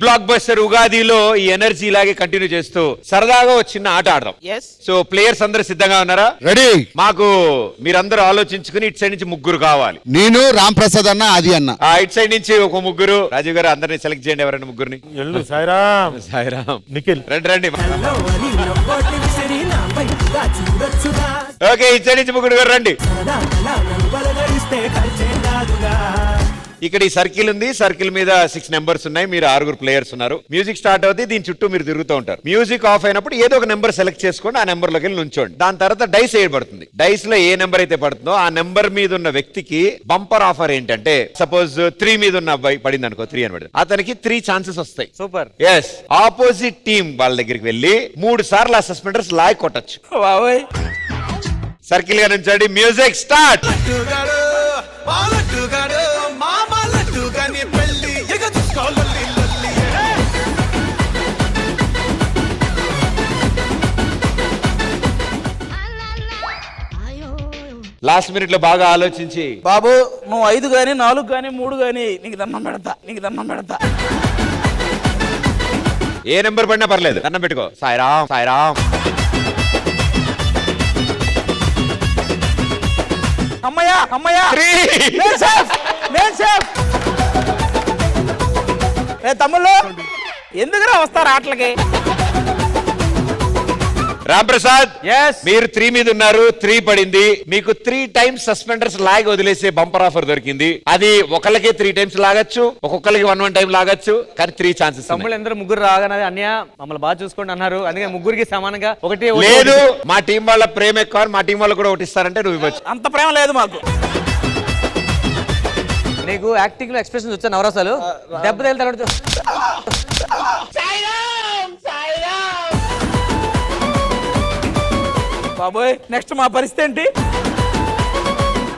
Block buster ఉగాదిలో ఈ energy ఇలాగే continue చేస్తూ సరదాగా ఒక చిన్న ఆట ఆడదాం. సో ప్లేయర్స్ అందరూ సిద్ధంగా ఉన్నారా? రెడీ. మాకు మీరందరూ ఆలోచించుకుని ఇటు సైడ్ నుంచి ముగ్గురు కావాలి. నేను రామ్ ప్రసాద్ అన్న, అది అన్న. ఇటు సైడ్ నుంచి ఒక ముగ్గురు. రాజీవ్ గారు అందరినీ సెలెక్ట్ చేయండి, ఎవరైనా ముగ్గురిని. సాయిరామ్, సాయిరామ్, నిఖిల్, రండి. ఓకే, ఇటు సైడ్ నుంచి ముగ్గురు గారు రండి. ఇక్కడ ఈ సర్కిల్ ఉంది, సర్కిల్ మీద 6 నెంబర్స్ ఉన్నాయి, మీరు 6 ప్లేయర్స్ ఉన్నారు. మ్యూజిక్ స్టార్ట్ అవుతుంది, దీని చుట్టూ మీరు తిరుగుతూ ఉంటారు. మ్యూజిక్ ఆఫ్ అయినప్పుడు ఏదో ఒక నెంబర్ సెలెక్ట్ చేసుకోండి, ఆ నెంబర్ లోకి వెళ్ళి నుంచోండి. దాని తర్వాత డైస్ వేయబడుతుంది. డైస్ లో ఏ నెంబర్ అయితే పడుతుందో ఆ నెంబర్ మీద ఉన్న వ్యక్తికి బంపర్ ఆఫర్ ఏంటంటే, సపోజ్ 3 మీద ఉన్న అబ్బాయి పడింది అనుకో, 3 అని పడింది, అతనికి 3 ఛాన్సెస్ వస్తాయి. సూపర్. ఎస్, ఆపోజిట్ టీమ్ వాళ్ళ దగ్గరికి వెళ్ళి 3 సార్లు ఆ సస్పెండర్స్ లాగి కొట్టచ్చు. సర్కిల్ గా నుంచండి. Music start. లాస్ట్ మినిట్ లో బాగా ఆలోచించి, బాబు నువ్వు 5 గానీ 4 గానీ 3 గానీ నీకు దండం పెడతా. ఏ నెంబర్ పడినా పర్లేదు, దండం పెట్టుకో. సాయిరామ్, సాయిరామ్. అమ్మయ్యా నేను సేఫ్. తమ్ముళ్ళు ఎందుకురా వస్తారు ఆటలకి? రామ్ ప్రసాద్, మీరు 3 మీద ఉన్నారు, 3 పడింది. మీకు 3 టైమ్స్ సస్పెండర్స్ లాగి వదిలేసే బంపర్ ఆఫర్ దొరికింది. అది ఒకళ్ళకే 3 టైమ్స్ లాగచ్చు, ఒక్కొక్కరికి 1 టైం లాగచ్చు, కానీ 3 ఛాన్సెస్. తమ్ముళ్ళు అందరూ ముగ్గురు రాగానే అన్నయ్య మమ్మల్ని బాగా చూసుకోండి అన్నారు, అందుకే ముగ్గురికి సమానంగా ఒకటి లేదు. మా టీం వాళ్ళ ప్రేమ ఎక్కువ, మా టీం వాళ్ళు కూడా ఒకటి ఇస్తారంటే నువ్వు ఇవ్వచ్చు. అంత ప్రేమ లేదు మాకు. నీకు యాక్టింగ్ లో ఎక్స్ప్రెషన్స్ వచ్చా నవరసాలు? దెబ్బ తగిలితే బాబోయ్, నెక్స్ట్ మా పరిస్థితి ఏంటి?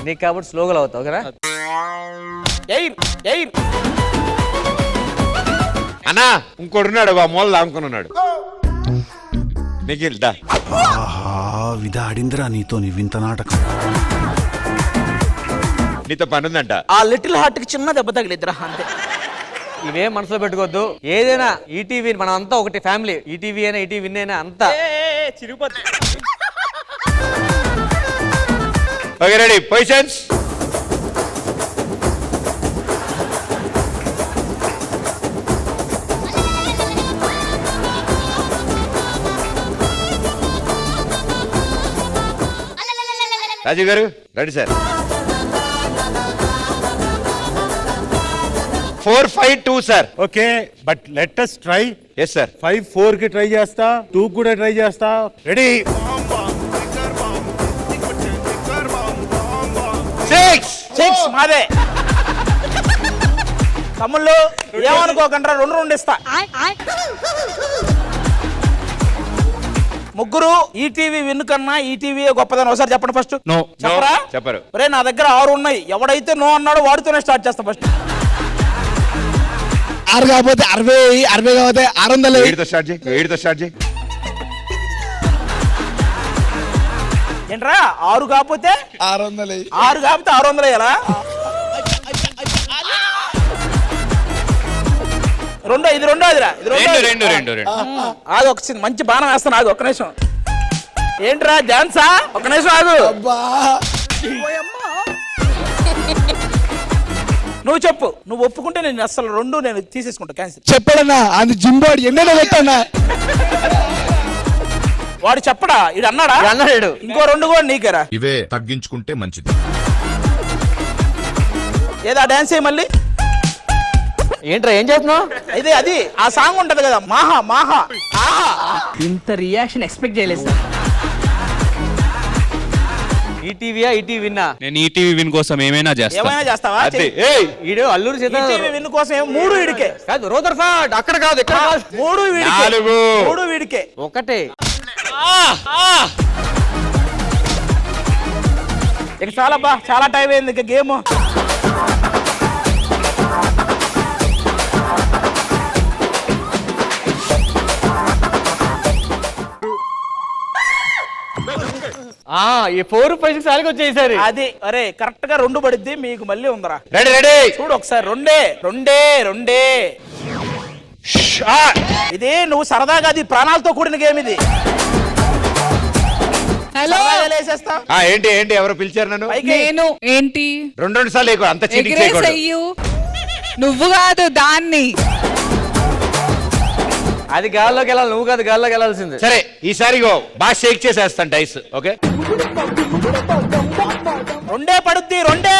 నీకు కాబట్టి స్లోగా అవుతావు కదా. అన్నా ఇంకోటి ఉన్నాడు, ఆ మూల దాముకుని ఉన్నాడు. నిఖిల్ దా. విధాడిందిరా నీతో నీ వింత నాటకం. నీతో పని ఉందంట. ఆ లిటిల్ హార్ట్ కి చిన్న దెబ్బ తగిలిద్దిరా అంతే. ఇవేం మనసులో పెట్టుకోవద్దు. ఏదైనా ఈటీవీ మనం అంతా ఒకటి ఫ్యామిలీ. ఈటీవీ అయినా ఈటీవీ విన్ అయినా అంతా చిరుపతి. Okay, ready, positions. Rajiv garu ready sir. 4-5-2 sir. Okay, but let us try. Yes sir. 5-4 కి ట్రై చేస్తా, 2 కూడా ట్రై చేస్తా. రెడీ. 6 మాదే. తమ్ముళ్ళు ఏమనుకోకుండా 2 ఇస్తా. ముగ్గురు ఈటీవీ విన్ కన్నా ఈటీవీ గొప్పదని ఒకసారి చెప్పండి ఫస్ట్. చెప్పరా? చెప్పరు. నా దగ్గర 6 ఉన్నాయి. ఎవడైతే నో అన్నాడో వాడితోనే స్టార్ట్ చేస్తా ఫస్ట్. 6 కాకపోతే 60 కాకపోతే 600. 7తో స్టార్ట్ చేయి. ఏంట్రా 6 కాకపోతే 600. 6 కాకపోతే 600 అయ్యాలా? 2 ఇది 2 అదిరా. ఆగు, ఒక మంచి బాణం వేస్తాను. ఆగు ఒక్క నిమిషం. ఏంట్రా డాన్సా? ఒక్క నిమిషం ఆగు. నువ్వు చెప్పు. నువ్వు ఒప్పుకుంటే నేను అసలు 2 నేను తీసేసుకుంటా, క్యాన్సిల్. చెప్పడన్నా అది జింబాడు ఎన్నో పెట్టన్నా. వాడు చెప్పడా? ఇది అన్నాడా? అన్నాడు. ఇంకో 2 కూడా నీకేరా. ఇవే తగ్గించుకుంటే మంచిది. ఏదా డాన్స్ చేయి మళ్ళీ. ఏంట్రా ఏం చేస్తున్నావు? ఇది అది ఆ సాంగ్ ఉంటది కదా, మాహా. ఇంత రియాక్షన్ ఎక్స్పెక్ట్ చేయలేదు సార్. ఈటీవీయా ఈటీవీ విన్నా? నేను ఈటీవీ విన్ కోసం ఏమైనా చేస్తావా? ఈడు అల్లూరు ఈటీవీ విన్ కోసం 3 వీడికే కాదు, రూదర్ఫర్డ్ అక్కడ కాదు ఇక్కడ కాదు. 3 వీడికే. 3 వీడికే. ఒకటే. ఇక చాలా టైం అయింది ఇక గేమ్. ఈ 4-5 సార్లు వచ్చేసారి. అది అరే కరెక్ట్ గా 2 పడిద్ది. మీకు మళ్ళీ ఉందరా. రెడీ. చూడు ఒకసారి. రెండే. ఇది నువ్వు సరదాగా అది ప్రాణాలతో కూడిన గేమ్ ఇది. హలో సరదాగా లేసేస్తా. ఏంటి ఏంటి ఎవరు పిలిచారు నన్ను? పైకి. నేను ఏంటి రెండు సార్లు ఎక్కువ అంత చీటింగ్ చేయకూడదు. ఎగిరేసయ్యు నువ్వు కాదు దాన్ని. అది గాల్లోకి వెళ్ళాలి, నువ్వు కాదు గాల్లోకి వెళ్ళాల్సింది. సరే ఈసారి బాగా షేక్ చేసేస్తాను డైస్. ఓకే రెండే పడుద్ది, రెండే.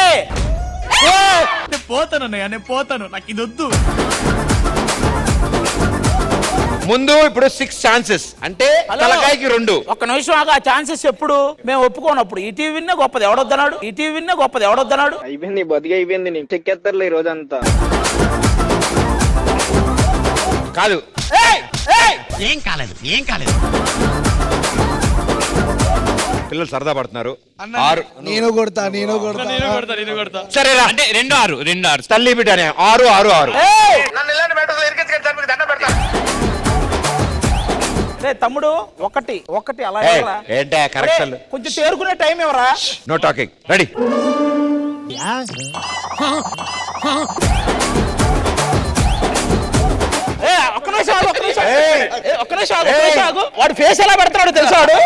ముందు ఇప్పుడు 6 ఛాన్సెస్ అంటే హలో. తలకాయకి 2. ఒక్క నిమిషం ఆగా. ఛాన్సెస్ ఎప్పుడు మేము ఒప్పుకోనప్పుడు ఈ టీవీ విన్నే గొప్పది ఎవడొద్దన్నాడు, ఈ టీవీ విన్నే గొప్పది ఎవడొద్దన్నాడు. అయిపోయింది బతికి అయిపోయింది నీకు చెక్కేస్తారులే ఈ రోజంతా. కాదు ఏయ్! ఏయ్! పిల్లలు సరదా పడుతున్నారు. నేను కొడతా సరేరా అంటే 2-6 తల్లి బిడ్డనే 6 6 6. ఏయ్! రే తమ్ముడు ఒకటి అలా ఏయ్, ఎవరా? ఏంటా కరెక్షన్? ఒరేయ్, కొంచెం తేరుకునే టైం ఎవరా? No talking. రెడీ? ఒక్క నిమిషం ఆగు, ఒక్క నిమిషం. ఒక్క నిమిషం ఆగు, ఒక్క నిమిషం ఆగు. వాడు ఫేస్ ఎలా పెడతాడు తెలుసా వాడు?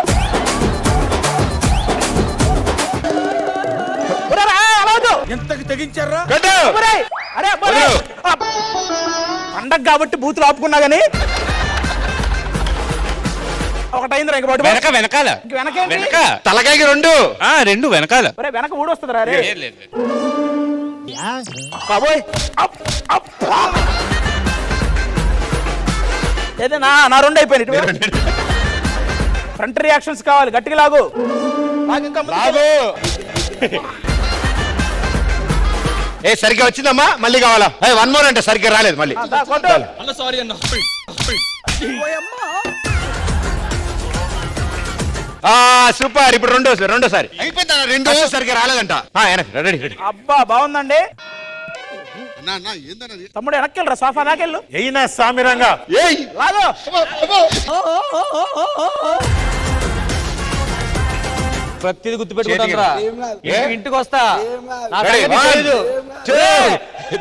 ఒరేయ్, రా, అలా వద్దు. ఎంతకి తెగించారా? ఒరేయ్, అరే అబ్బాయి. పండగ కాబట్టి బూతులు ఆపుకున్నా గానీ ఒకటైందిరా ఇంక పట్టు. వెనకాల ఇంక వెనకేంటి? వెనక తలకాయకి 2. 2 వెనకాల. ఒరేయ్, వెనక ఊడొస్తుందిరా రే. లేదు. బాబోయ్. ఏదే నా రెండు అయిపోయినాయి. ఫ్రంట్ రియాక్షన్స్ కావాలి, గట్టిగా లాగు. లాగు ఇంకా ముందుకు. లాగు. సరిగ్గా వచ్చిందమ్మా, మళ్ళీ కావాలా? 1 మోర్ అంటే సరిగ్గా రాలేదు మళ్ళీ. దా, కొట్టు. సూపర్. ఇప్పుడు రెండోసారి అయిపోయిందా? 2 సరిగ్గా రాలేదంట. Ready ready. అబ్బా బాగుందండి. తమ్ముడు వెనక్కి వెళ్ళరా, సోఫా దాకెళ్ళు. అయినా సామిరంగా లాగు. ప్రతిది గుర్తు పెట్టుకుంటాను. ఇంటికి వస్తా నా Ready? సంగతి 1, తెలీదు. 2,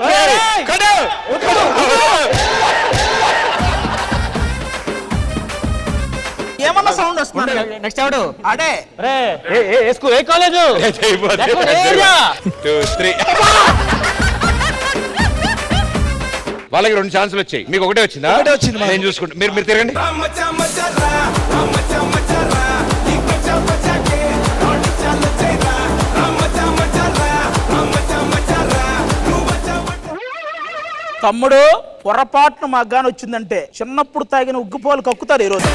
3. కడు. ఏమన్నా సౌండ్ వస్తుంది? నెక్స్ట్ ఎవడు? అడే రే ఏ స్కూల్, ఏ కాలేజు? 2, 3. వాళ్ళకి 2 ఛాన్సులు వచ్చాయి, మీకు ఒకటే వచ్చిందా? ఒకటే వచ్చింది మాకు. నేను చూసుకుంటా. మీరు తిరగండి. తమ్ముడు పొరపాటున మాకు గాని వచ్చిందంటే చిన్నప్పుడు తాగిన ఉగ్గుపోలు కక్కుతారు ఈరోజు.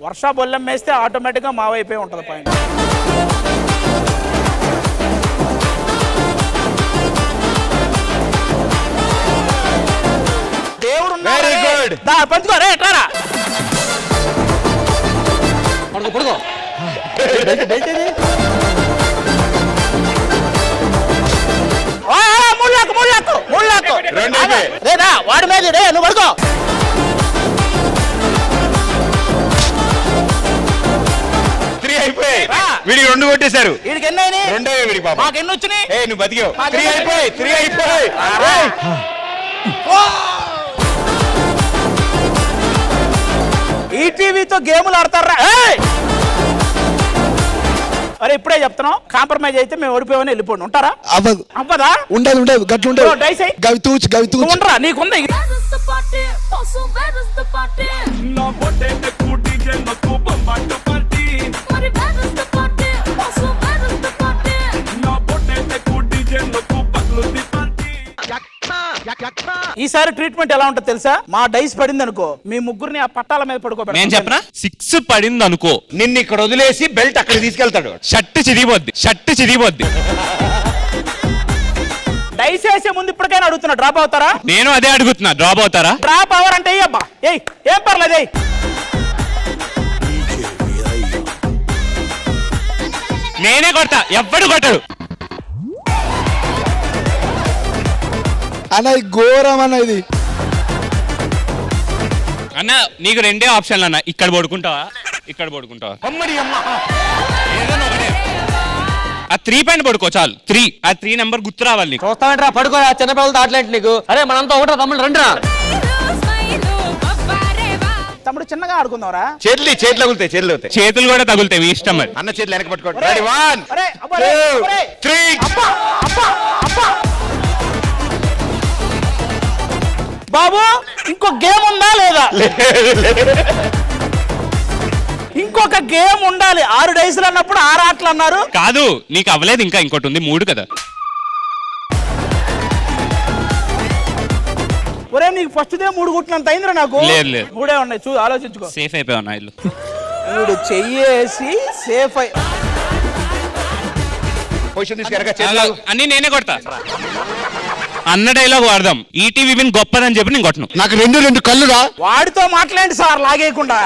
వర్షా బొల్లెం వేస్తే ఆటోమేటిక్ గా మావైపోయి ఉంటది పైన. దేవుడు ఉన్నాడు. Very good. దా పంచుకో రే, ఎట్లారా? పడుకో మూడు లాక్కు. రెండు అయిపోయాయి. రేదా వాడి మీద రే, నువ్వు పడుకో. అయిపోయి రా. వీడికి 2 కొట్టేశారు. వీడికి ఎన్ని అయినాయి? 2 వీడికి పాపం. మాకు ఎన్ని వచ్చినాయి? నువ్వు బతికావు. మాకు 3 అయిపోయి. 3 అయిపోయి. ఈ టీవీతో గేములు ఆడతారా? అరే ఇప్పుడే చెప్తున్నాం, కాంప్రమైజ్ అయితే మేము ఓడిపోయామని వెళ్ళిపోండి. ఉంటారా? అవ్వదు. అవ్వదా? ఉండదు గట్లు ఓ, ఉండదు. డైస్ అయ్యి. గవి తూచు నువ్వు ఉండరా, నీకుందా? ఈసారి ట్రీట్మెంట్ ఎలా ఉంటుంది తెలుసా? మా డైస్ పడింది అనుకో, మీ ముగ్గురిని ఆ పట్టాల మీద పడుకోబెడతాం. నేను చెప్పనా 6 పడింది అనుకో, నిన్ను ఇక్కడ వదిలేసి బెల్ట్ అక్కడ తీసుకెళ్తాడు. షర్ట్ చిరిగిపోద్ది. డైస్ వేసే ముందు ఇప్పటికైనా అడుగుతున్నా, డ్రాప్ అవుతారా? నేను అదే అడుగుతున్నా, డ్రాప్ అవుతారా? డ్రాప్ అవర్ అంటే అబ్బా ఏం పర్లేదు ఏయ్. నేనే కొడతా, ఎవ్వడు కొట్టడు. అన్న ఇది ఘోరం అన్న ఇది. అన్న నీకు 2 ఆప్షన్లు అన్న, ఇక్కడ పడుకుంటావా, ఇక్కడ పడుకుంటావా? అమ్మడి అమ్మ. ఏదైనా ఒకటే. ఆ 3 పైన పడుకో చాలు 3 ఆ 3 నెంబర్ గుర్తు రావాలి నీకు. చూస్తామంటారా పడుకోరా చిన్నపిల్లలతో ఆటలేంటి నీకు అరే మనంతా ఒకటో తమ్ముళ్ళు రండిరా తమ్ముడు చిన్నగా ఆడుకుందాంరా. చేతులు తగులుతాయి చేతులు అవుతాయి. చేతులు కూడా తగులుతాయి మీ ఇష్టం మరి. అన్న చేతులు వెనక పట్టుకోండి. Ready, 1 అరే, అబ్బా, అరే, 2 అరే. 3 అబ్బా, అబ్బా, అబ్బా. బాబు ఇంకో గేమ్ ఉందా లేదా? ఇంకొక గేమ్ ఉండాలి. 6 డైస్లు అన్నప్పుడు 6 ఆటలు అన్నారు. కాదు నీకు అవ్వలేదు ఇంకా ఇంకోటి ఉంది 3 కదా. ఒరే నీకు ఫస్ట్ డే 3 గుట్టినంత అయిందిరా నాకు. లేదు, లేదు. 3 ఉన్నాయి చూ ఆలోచించుకో. సేఫ్ అయిపోయావు నా ఇల్లు. వీడు చెయ్యేసి సేఫ్ అయి పొజిషన్ తీసుకెరగా చేతులు అన్ని నేనే కొడతా. అన్న డైలాగ్ వాడదాం. ఈటీవీ విన్ గొప్పదని చెప్పి నేను కొట్టను. నాకు 2 కళ్ళురా. వాడితో మాట్లాడండి సార్ లాగేయకుండా.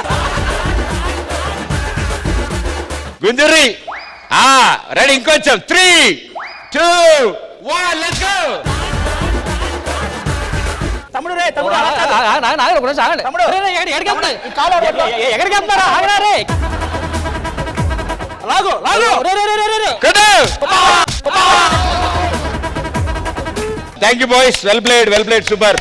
గుంజుర్రి రెడీ ఇంకొంచెం 3 2 1 లెట్స్ గో. తమ్ముడు రే తమ్ముడు అలా కాదు. తమ్ముడు ఈ కాలు అడగొద్దు. ఎక్కడికి వెళ్తున్నారా ఆగరా రే లాగు లాగు. Thank you boys, well played super.